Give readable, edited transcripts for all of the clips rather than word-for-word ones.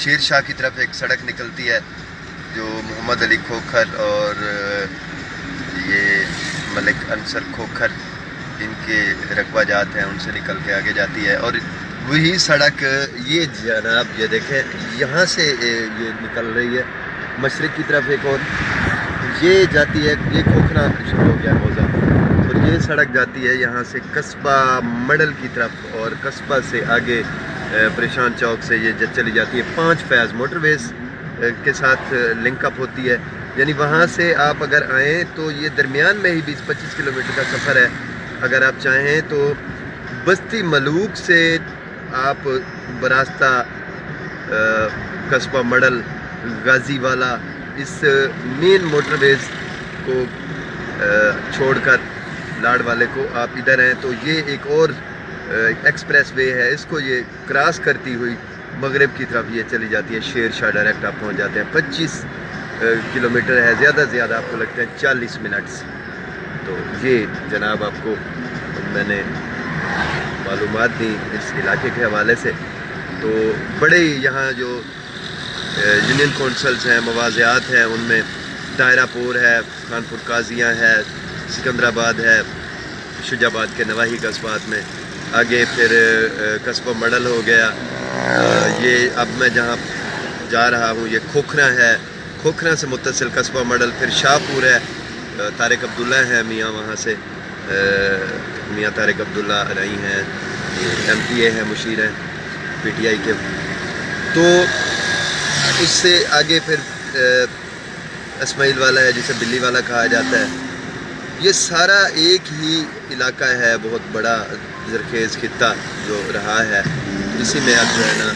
شیر شاہ کی طرف ایک سڑک نکلتی ہے جو محمد علی کھوکھر اور یہ ملک انصر کھوکھر ان کے رقبہ جات ہیں، ان سے نکل کے آگے جاتی ہے. اور وہی سڑک یہ جناب یہ دیکھیں یہاں سے یہ نکل رہی ہے مشرق کی طرف ایک، اور یہ جاتی ہے، یہ کھوکھرا شروع ہو گیا موزہ، اور یہ سڑک جاتی ہے یہاں سے قصبہ مڈل کی طرف، اور قصبہ سے آگے پریشان چوک سے یہ چلی جاتی ہے 5 فیض موٹر ویز کے ساتھ لنک اپ ہوتی ہے. یعنی وہاں سے آپ اگر آئیں تو یہ درمیان میں ہی 20-25 کلومیٹر کا سفر ہے. اگر آپ چاہیں تو بستی ملوک سے آپ براستہ قصبہ مڈل غازی والا اس مین موٹر ویز کو چھوڑ کر لاڑ والے کو آپ ادھر ہیں تو یہ ایک اور ایکسپریس وے ہے، اس کو یہ کراس کرتی ہوئی مغرب کی طرف یہ چلی جاتی ہے شیر شاہ. ڈائریکٹ آپ پہنچ جاتے ہیں. 25 کلومیٹر ہے، زیادہ سے زیادہ آپ کو لگتے ہیں 40 منٹس. تو یہ جناب آپ کو میں نے معلومات دی اس علاقے کے حوالے سے. تو بڑے یہاں جو یونین کونسلز ہیں، مواضعات ہیں، ان میں دائرہ پور ہے، خانپور قاضیاں ہے، سکندرآباد ہے، شجاع آباد کے نواحی قصبات میں. آگے پھر قصبہ مڈل ہو گیا. یہ اب میں جہاں جا رہا ہوں یہ کھوکھرا ہے، کھوکھرا سے متصل قصبہ مڈل. پھر شاہ پور ہے، طارق عبداللہ ہیں میاں، وہاں سے میاں طارق عبداللہ رہی ہیں، MPA ہیں، مشیر ہیں PTI کے. تو اس سے آگے پھر اسماعیل والا ہے جسے بلی والا کہا جاتا ہے. یہ سارا ایک ہی علاقہ ہے، بہت بڑا زرخیز خطہ جو رہا ہے. اسی میں اب جو ہے نا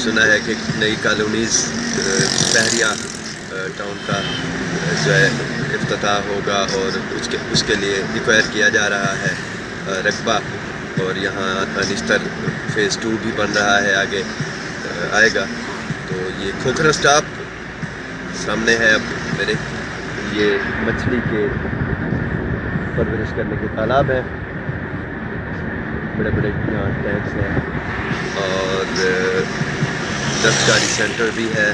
سنا ہے کہ نئی کالونیز بحریہ ٹاؤن کا جو ہے افتتاح ہوگا، اور اس کے لیے ایکوائر کیا جا رہا ہے رقبہ. اور یہاں نشتر فیز 2 بھی بن رہا ہے، آگے آئے گا. تو یہ کھوکھرا سٹاپ سامنے ہے اب میرے. یہ مچھلی کے پرورش کرنے کے تالاب ہیں، بڑے بڑے یہاں ٹینکس ہیں، اور دستکاری سینٹر بھی ہے.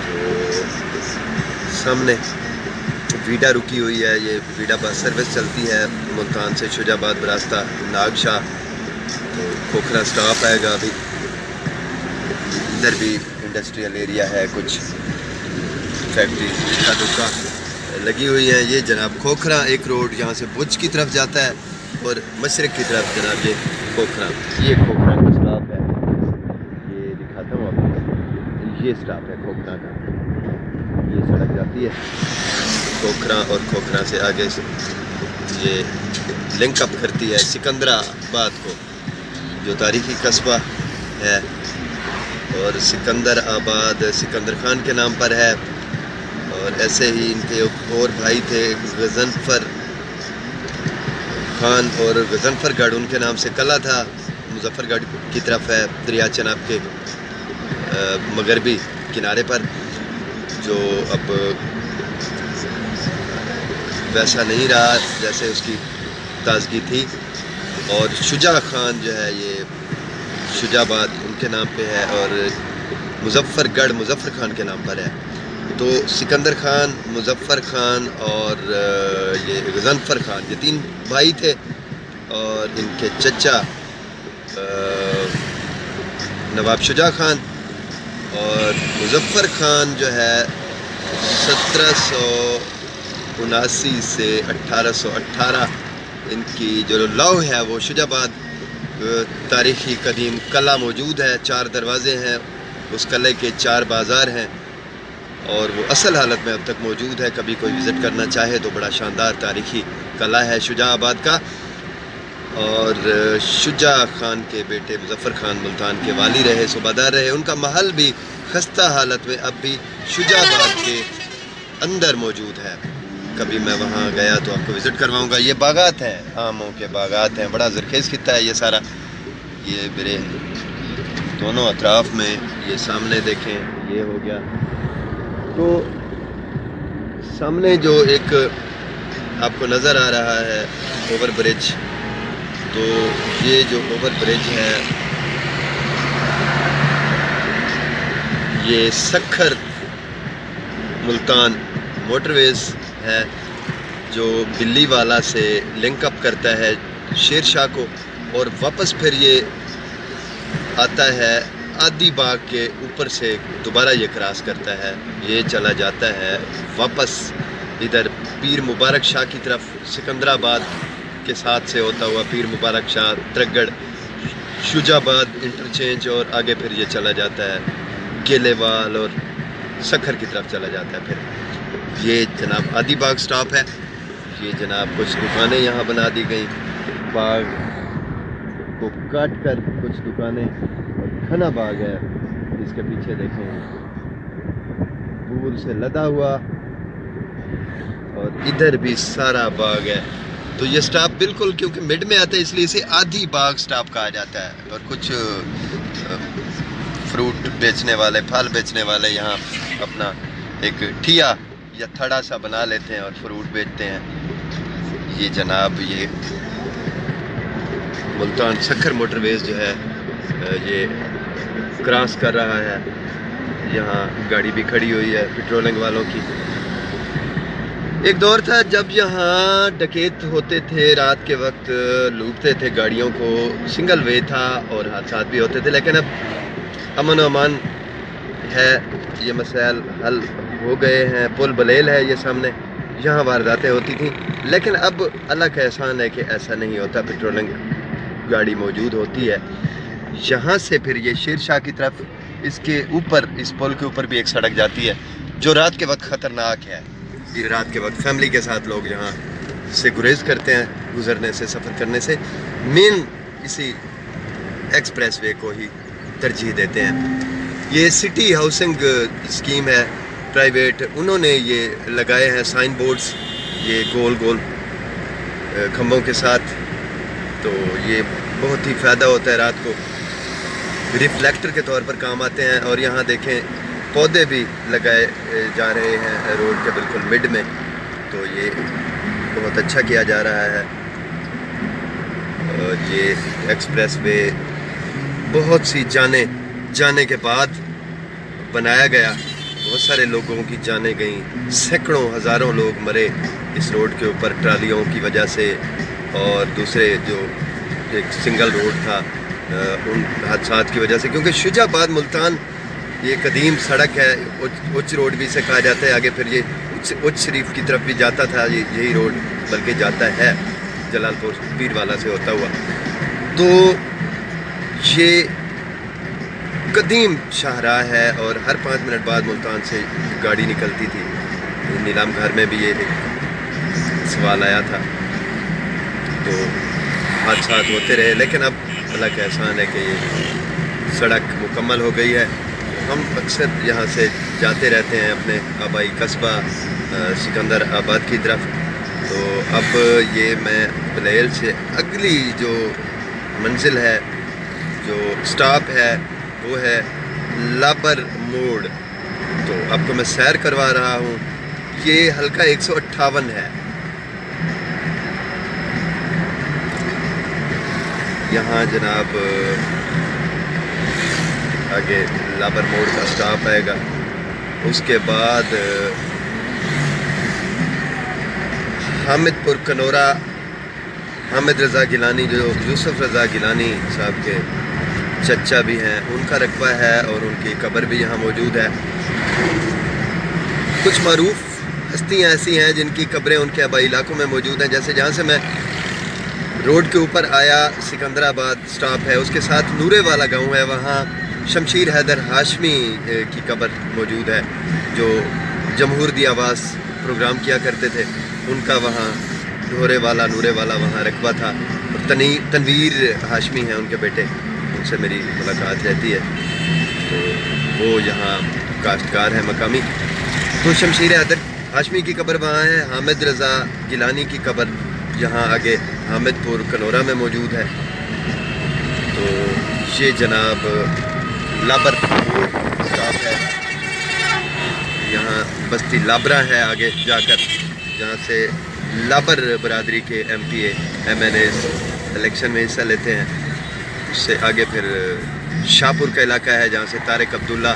تو سامنے ویڈا رکی ہوئی ہے، یہ ویڈا بس سروس چلتی ہے ملتان سے شجاع آباد براستہ ناگ شاہ. تو کھوکھرا سٹاپ آئے گا ابھی. ادھر بھی انڈسٹریل ایریا ہے، کچھ فیکٹری کا دکا لگی ہوئی ہے. یہ جناب کھوکھرا ایک روڈ یہاں سے بج کی طرف جاتا ہے، اور مشرق کی طرف جناب یہ کھوکھرا کا سٹاپ ہے. یہ دکھاتا ہوں آپ کو، یہ سٹاپ ہے کھوکھرا کا. یہ سڑک جاتی ہے کھوکھرا، اور کھوکھرا سے آگے یہ لنک اپ کرتی ہے سکندرآباد کو، جو تاریخی قصبہ ہے. اور سکندر آباد سکندر خان کے نام پر ہے. اور ایسے ہی ان کے اور بھائی تھے غضنفر خان، اور غضنفر گڑھ ان کے نام سے قلعہ تھا، مظفر گڑھ کی طرف ہے دریا چناب کے مغربی کنارے پر، جو اب ویسا نہیں رہا جیسے اس کی تازگی تھی. اور شجاع خان جو ہے یہ شجاع آباد ان کے نام پہ ہے، اور مظفر گڑھ مظفر خان کے نام پر ہے. تو سکندر خان، مظفر خان اور یہ غضنفر خان، یہ 3 بھائی تھے. اور ان کے چچا نواب شجاع خان، اور مظفر خان جو ہے 1779 سے 1818 ان کی جو لو ہے وہ شجاع آباد تاریخی قدیم قلعہ موجود ہے. 4 دروازے ہیں، اس قلعے کے 4 بازار ہیں، اور وہ اصل حالت میں اب تک موجود ہے. کبھی کوئی وزٹ کرنا چاہے تو بڑا شاندار تاریخی قلعہ ہے شجاع آباد کا. اور شجاع خان کے بیٹے مظفر خان ملتان کے والی رہے، صوبادار رہے. ان کا محل بھی خستہ حالت میں اب بھی شجاع آباد کے اندر موجود ہے. کبھی میں وہاں گیا تو آپ کو وزٹ کرواؤں گا. یہ باغات ہیں، آموں کے باغات ہیں، بڑا زرخیز خطہ ہے یہ سارا. یہ میرے دونوں اطراف میں، یہ سامنے دیکھیں یہ ہو گیا. تو سامنے جو ایک آپ کو نظر آ رہا ہے اوور برج، تو یہ جو اوور برج ہے یہ سکھر ملتان موٹر ویز ہے جو بلی والا سے لنک اپ کرتا ہے شیر شاہ کو، اور واپس پھر یہ آتا ہے آدی باغ کے اوپر سے دوبارہ یہ کراس کرتا ہے، یہ چلا جاتا ہے واپس ادھر پیر مبارک شاہ کی طرف، سکندرآباد کے ساتھ سے ہوتا ہوا پیر مبارک شاہ، ترگڑ، شجاع آباد انٹرچینج، اور آگے پھر یہ چلا جاتا ہے کیلے وال اور سکھر کی طرف چلا جاتا ہے۔ پھر یہ جناب آدی باغ سٹاپ ہے، یہ جناب کچھ دکانیں یہاں بنا دی گئیں، باغ کو کاٹ کر کچھ دکانیں، اور گھنا باغ ہے جس کے پیچھے دیکھیں پھول سے لدا ہوا، اور ادھر بھی سارا باغ ہے۔ تو یہ سٹاپ بالکل کیونکہ مڈ میں آتا ہے اس لیے اسے آدھی باغ سٹاپ کہا جاتا ہے، اور کچھ فروٹ بیچنے والے، پھل بیچنے والے یہاں اپنا ایک ٹھیا یا تھڑا سا بنا لیتے ہیں اور فروٹ بیچتے ہیں۔ یہ جناب یہ ملتان سکھر موٹر ویز جو ہے یہ کراس کر رہا ہے، یہاں گاڑی بھی کھڑی ہوئی ہے پیٹرولنگ والوں کی۔ ایک دور تھا جب یہاں ڈکیت ہوتے تھے، رات کے وقت لوٹتے تھے گاڑیوں کو، سنگل وے تھا اور حادثات بھی ہوتے تھے، لیکن اب امن و امان ہے، یہ مسائل حل ہو گئے ہیں، پل بلیل ہے یہ سامنے، یہاں وارداتیں ہوتی تھیں، لیکن اب اللہ کا احسان ہے کہ ایسا نہیں ہوتا، پیٹرولنگ گاڑی موجود ہوتی ہے۔ یہاں سے پھر یہ شیر شاہ کی طرف، اس کے اوپر، اس پل کے اوپر بھی ایک سڑک جاتی ہے جو رات کے وقت خطرناک ہے، یہ رات کے وقت فیملی کے ساتھ لوگ یہاں سے گریز کرتے ہیں، گزرنے سے، سفر کرنے سے مین اسی ایکسپریس وے کو ہی ترجیح دیتے ہیں۔ یہ سٹی ہاؤسنگ اسکیم ہے پرائیویٹ، انہوں نے یہ لگائے ہیں سائن بورڈز، یہ گول گول کھمبوں کے ساتھ، تو یہ بہت ہی فائدہ ہوتا ہے، رات کو ریفلیکٹر کے طور پر کام آتے ہیں۔ اور یہاں دیکھیں پودے بھی لگائے جا رہے ہیں روڈ کے بالکل مڈ میں، تو یہ بہت اچھا کیا جا رہا ہے۔ اور یہ ایکسپریس وے بہت سی جانے کے بعد بنایا گیا، بہت سارے لوگوں کی جانیں گئیں، سینکڑوں ہزاروں لوگ مرے اس روڈ کے اوپر ٹرالیوں کی وجہ سے، اور دوسرے جو ایک سنگل روڈ تھا ان حادثات کی وجہ سے، کیونکہ شجاع آباد ملتان یہ قدیم سڑک ہے، اچ روڈ بھی سے کہا جاتا ہے، آگے پھر یہ اچ شریف کی طرف بھی جاتا تھا یہی روڈ، بلکہ جاتا ہے جلال پور پیر والا سے ہوتا ہوا۔ تو یہ قدیم شاہراہ ہے، اور ہر 5 منٹ بعد ملتان سے گاڑی نکلتی تھی۔ نیلام گھر میں بھی یہ ایک سوال آیا تھا، تو حادثات ہوتے رہے، لیکن اب اللہ کا احسان ہے کہ یہ سڑک مکمل ہو گئی ہے۔ ہم اکثر یہاں سے جاتے رہتے ہیں اپنے آبائی قصبہ سکندر آباد کی طرف، تو اب یہ میں بلیل سے اگلی جو منزل ہے، جو سٹاپ ہے، وہ ہے لابر موڑ، تو آپ کو میں سیر کروا رہا ہوں۔ یہ حلقہ 158 ہے، یہاں جناب آگے لابر موڑ کا سٹاپ آئے گا، اس کے بعد حامد پور کنورہ، حامد رضا گیلانی جو یوسف رضا گیلانی صاحب کے چچا بھی ہیں، ان کا رقبہ ہے، اور ان کی قبر بھی یہاں موجود ہے۔ کچھ معروف ہستیاں ایسی ہیں جن کی قبریں ان کے آبائی علاقوں میں موجود ہیں، جیسے جہاں سے میں روڈ کے اوپر آیا سکندرآباد سٹاپ ہے، اس کے ساتھ نورے والا گاؤں ہے، وہاں شمشیر حیدر ہاشمی کی قبر موجود ہے جو جمہور دی آواز پروگرام کیا کرتے تھے، ان کا وہاں نورے والا وہاں رقبہ تھا، اور تنویر ہاشمی ہیں ان کے بیٹے، ان سے میری ملاقات رہتی ہے، تو وہ یہاں کاشتکار ہیں مقامی۔ تو شمشیر حیدر ہاشمی کی قبر وہاں ہے، حامد رضا گیلانی کی قبر یہاں آگے حامد پور کنورہ میں موجود ہے۔ تو یہ جناب لابر سٹاپ ہے، یہاں بستی لابرا ہے آگے جا کر، جہاں سے لابر برادری کے M P A M N As election میں حصہ لیتے ہیں۔ اس سے آگے پھر شاہپور کا علاقہ ہے، جہاں سے طارق عبداللہ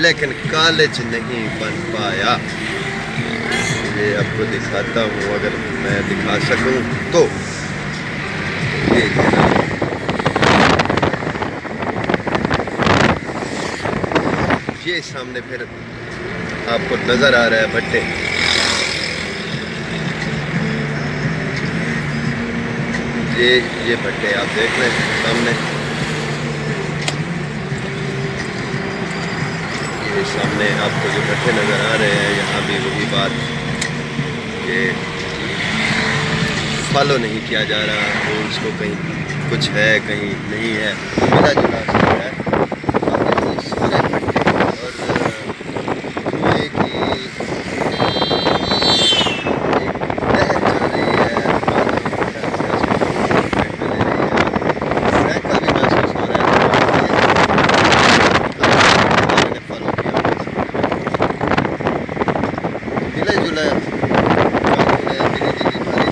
لیکن کالج نہیں بن پایا. یہ آپ کو دکھاتا ہوں اگر میں دکھا سکوں تو. یہ یہ سامنے پھر آپ کو نظر آ رہا ہے بھٹے. یہ بھٹے آپ دیکھ رہے ہیں سامنے. یہ سامنے آپ کو جو بھٹے نظر آ رہے ہیں یہاں بھی وہی بات کہ فالو نہیں کیا جا رہا رولس کو. کہیں کچھ ہے کہیں نہیں ہے. ملا جلا سا ہے. سارے بھٹے اور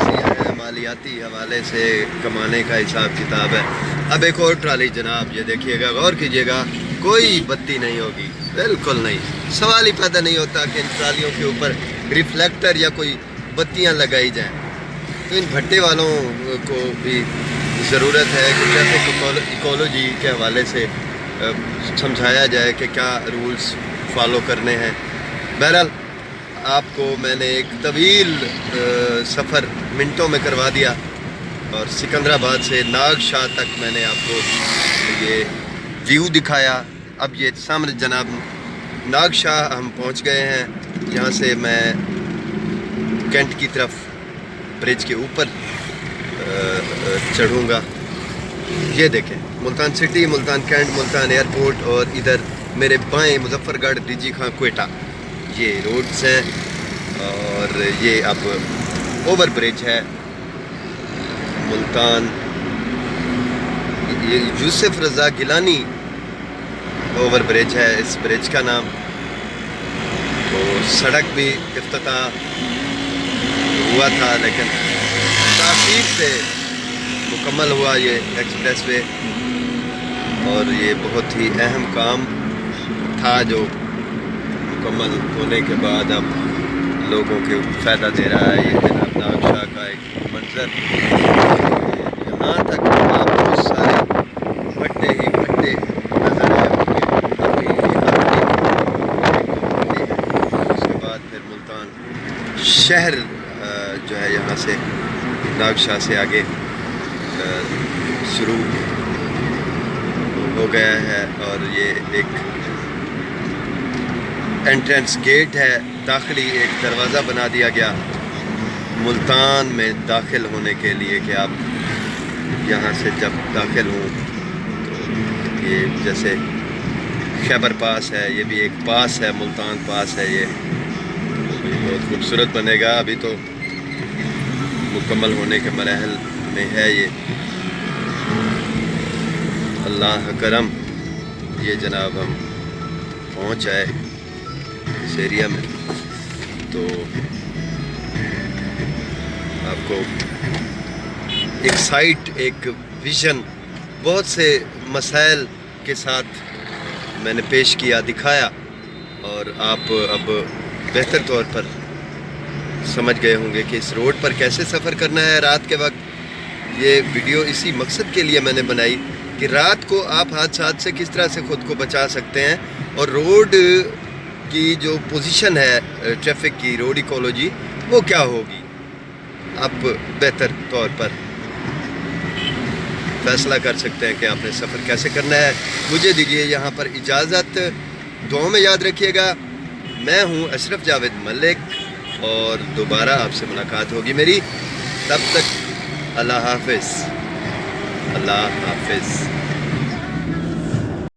یہ کہ مالیاتی حوالے سے کمانے کا حساب کتاب ہے. اب ایک اور ٹرالی جناب یہ دیکھیے گا غور کیجیے گا کوئی بتی نہیں ہوگی بالکل نہیں. سوال ہی پیدا نہیں ہوتا کہ ان ٹرالیوں کے اوپر ریفلیکٹر یا کوئی بتیاں لگائی جائیں. تو ان بھٹے والوں کو بھی ضرورت ہے کہ ٹریفک ایکولوجی کے حوالے سے سمجھایا جائے کہ کیا رولز فالو کرنے ہیں. بہرحال آپ کو میں نے ایک طویل سفر منٹوں میں کروا دیا اور سکندرآباد سے ناگ شاہ تک میں نے آپ کو یہ ویو دکھایا. اب یہ سامنے جناب ناگ شاہ ہم پہنچ گئے ہیں. یہاں سے میں کینٹ کی طرف برج کے اوپر چڑھوں گا. یہ دیکھیں Multan city, Multan cantt, Multan airport اور ادھر میرے بائیں مظفر گڑھ، ڈی جی خان، کوئٹہ یہ روڈز ہیں. اور یہ اب اوور برج ہے ملتان. یہ یوسف رضا گیلانی اوور برج ہے اس برج کا نام. تو سڑک بھی افتتاح ہوا تھا لیکن تاخیر سے مکمل ہوا یہ ایکسپریس وے. اور یہ بہت ہی اہم کام تھا جو مکمل ہونے کے بعد اب لوگوں کے فائدہ دے رہا ہے. یہ جناب ناگ شاہ کا ایک منظر. یہاں تک آپ کو سارے بھٹے ہی بھٹے نظر آئے ہوں گے. اس کے بعد پھر ملتان شہر جو ہے یہاں سے ناگ شاہ سے آگے شروع ہو گیا ہے. اور یہ ایک انٹرنس گیٹ ہے، داخلی ایک دروازہ بنا دیا گیا ملتان میں داخل ہونے کے لیے کہ آپ یہاں سے جب داخل ہوں تو یہ جیسے خیبر پاس ہے یہ بھی ایک پاس ہے، ملتان پاس ہے. یہ بہت خوبصورت بنے گا. ابھی تو مکمل ہونے کے مراحل میں ہے یہ. اللہ کرم یہ جناب ہم پہنچ آئے اس ایریا میں. تو آپ کو ایک سائٹ، ایک ویژن، بہت سے مسائل کے ساتھ میں نے پیش کیا، دکھایا. اور آپ اب بہتر طور پر سمجھ گئے ہوں گے کہ اس روڈ پر کیسے سفر کرنا ہے رات کے وقت. یہ ویڈیو اسی مقصد کے لیے میں نے بنائی کہ رات کو آپ حادثات سے کس طرح سے خود کو بچا سکتے ہیں اور روڈ کی جو پوزیشن ہے ٹریفک کی، روڈ ایکولوجی وہ کیا ہوگی. آپ بہتر طور پر فیصلہ کر سکتے ہیں کہ آپ نے سفر کیسے کرنا ہے. مجھے دیجیے یہاں پر اجازت. دعاؤں میں یاد رکھیے گا. میں ہوں اشرف جاوید ملک اور دوبارہ آپ سے ملاقات ہوگی میری. تب تک اللہ حافظ. اللہ حافظ.